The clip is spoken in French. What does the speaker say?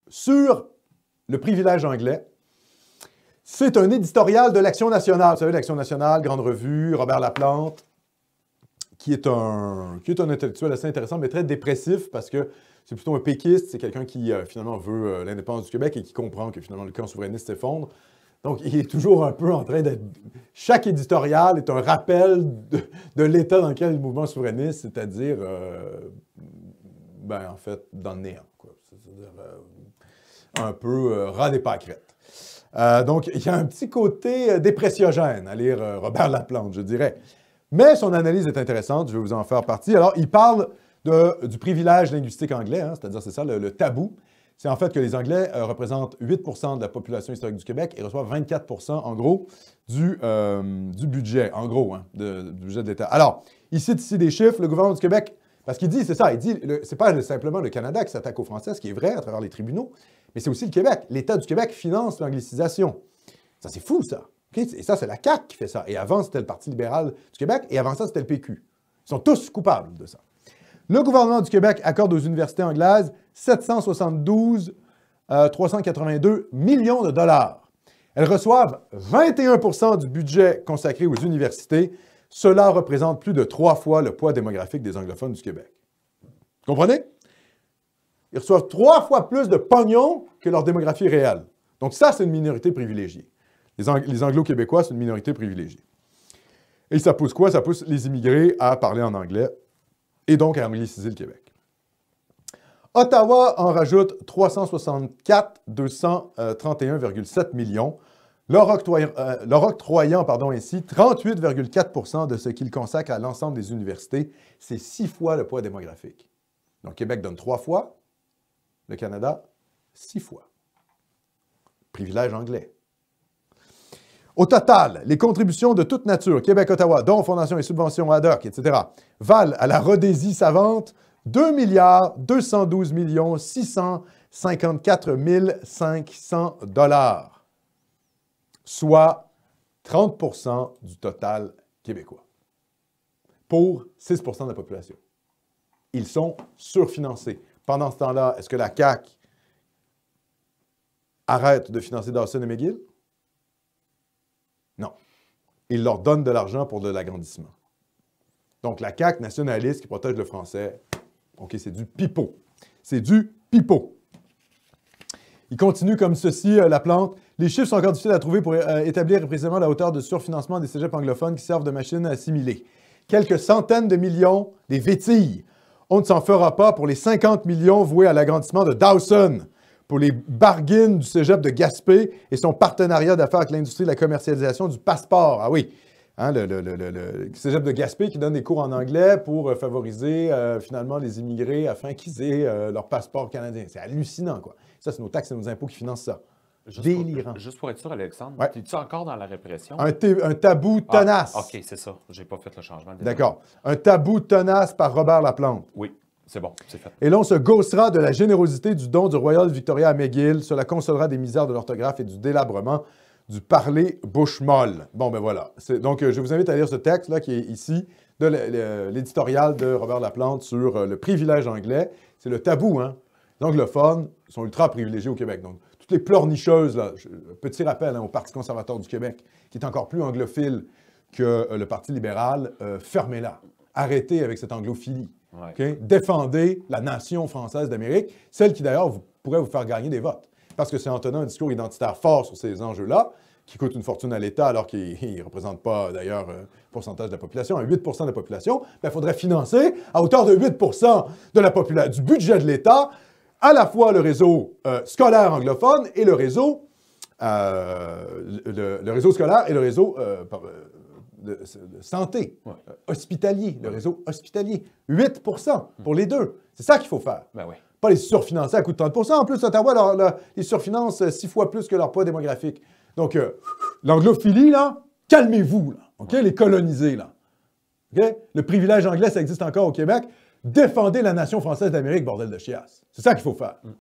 sur le privilège anglais. C'est un éditorial de l'Action nationale. Vous savez, l'Action nationale, grande revue, Robert Laplante, qui est un intellectuel assez intéressant, mais très dépressif, parce que c'est plutôt un péquiste, c'est quelqu'un qui, finalement, veut l'indépendance du Québec et qui comprend que, finalement, le camp souverainiste s'effondre. Donc, il est toujours un peu en train d'être... Chaque éditorial est un rappel de l'état dans lequel est le mouvement souverainiste, c'est-à-dire, en fait, dans le néant, quoi. C'est-à-dire un peu ras des pâquerettes. Donc, il y a un petit côté dépressiogène à lire Robert Laplante, je dirais. Mais son analyse est intéressante, je vais vous en faire partie. Alors, il parle du privilège linguistique anglais, hein, c'est-à-dire, c'est ça, le tabou. C'est en fait que les Anglais représentent 8 % de la population historique du Québec et reçoivent 24 % en gros du budget, en gros, hein, du budget de l'État. Alors, il cite ici des chiffres, le gouvernement du Québec, parce qu'il dit, c'est ça, il dit, c'est pas simplement le Canada qui s'attaque aux Français, ce qui est vrai à travers les tribunaux, mais c'est aussi le Québec. L'État du Québec finance l'anglicisation. Ça, c'est fou, ça. Okay? Et ça, c'est la CAQ qui fait ça. Et avant, c'était le Parti libéral du Québec, et avant ça, c'était le PQ. Ils sont tous coupables de ça. Le gouvernement du Québec accorde aux universités anglaises 772 382 millions de dollars. Elles reçoivent 21 % du budget consacré aux universités. Cela représente plus de 3 fois le poids démographique des anglophones du Québec. Comprenez? Ils reçoivent 3 fois plus de pognon que leur démographie réelle. Donc ça, c'est une minorité privilégiée. Les Anglo-Québécois, c'est une minorité privilégiée. Et ça pousse quoi? Ça pousse les immigrés à parler en anglais et donc à angliciser le Québec. Ottawa en rajoute 364 231,7 millions, leur octroyant ainsi 38,4 % de ce qu'il consacre à l'ensemble des universités. C'est 6 fois le poids démographique. Donc, Québec donne 3 fois, le Canada, 6 fois. Privilège anglais. Au total, les contributions de toute nature, Québec-Ottawa, dont fondations et subventions ad hoc, etc., valent à la Rhodésie savante 2 212 654 500 $, soit 30 % du total québécois, pour 6 % de la population. Ils sont surfinancés. Pendant ce temps-là, est-ce que la CAQ arrête de financer Dawson et McGill? Non. Ils leur donnent de l'argent pour de l'agrandissement. Donc, la CAQ nationaliste qui protège le français, OK, c'est du pipeau. C'est du pipeau. Il continue comme ceci, Laplante. Les chiffres sont encore difficiles à trouver pour établir précisément la hauteur de surfinancement des cégeps anglophones qui servent de machines à assimiler. Quelques centaines de millions, des vétilles. On ne s'en fera pas pour les 50 millions voués à l'agrandissement de Dawson, pour les bargains du cégep de Gaspé et son partenariat d'affaires avec l'industrie de la commercialisation du passeport. Ah oui, hein, le cégep de Gaspé qui donne des cours en anglais pour favoriser finalement les immigrés afin qu'ils aient leur passeport canadien. C'est hallucinant, quoi. Ça, c'est nos taxes et nos impôts qui financent ça. Délirant. Juste pour être sûr, Alexandre, ouais. es-tu encore dans la répression? Un tabou tenace. Ah, OK, c'est ça. J'ai pas fait le changement. D'accord. Un tabou tenace par Robert Laplante. Oui. C'est bon, c'est fait. Et là, on se gaussera de la générosité du don du Royal Victoria à McGill. Cela consolera des misères de l'orthographe et du délabrement du parler bouche molle. Bon, ben voilà. Donc, je vous invite à lire ce texte-là qui est ici, de l'éditorial de Robert Laplante sur le privilège anglais. C'est le tabou, hein? Les anglophones sont ultra privilégiés au Québec. Donc, toutes les pleurnicheuses, là, petit rappel au Parti conservateur du Québec, qui est encore plus anglophile que le Parti libéral, fermez-la. Arrêtez avec cette anglophilie. Ouais. Okay? Défendez la nation française d'Amérique, celle qui d'ailleurs pourrait vous faire gagner des votes. Parce que c'est en tenant un discours identitaire fort sur ces enjeux-là, qui coûte une fortune à l'État alors qu'il ne représente pas d'ailleurs un pourcentage de la population, à 8 % de la population, il faudrait financer à hauteur de 8 % du budget de l'État à la fois le réseau scolaire anglophone et le réseau, le réseau scolaire et le réseau de santé, ouais. Hospitalier, le réseau hospitalier. 8 % pour les deux. C'est ça qu'il faut faire. Ben oui. Pas les surfinancer à coût de 30 %. En plus, Ottawa les surfinance 6 fois plus que leur poids démographique. Donc, l'anglophilie, là, calmez-vous, là. OK? Les colonisés, là. OK? Le privilège anglais, ça existe encore au Québec. Défendez la nation française d'Amérique, bordel de chiasse. C'est ça qu'il faut faire.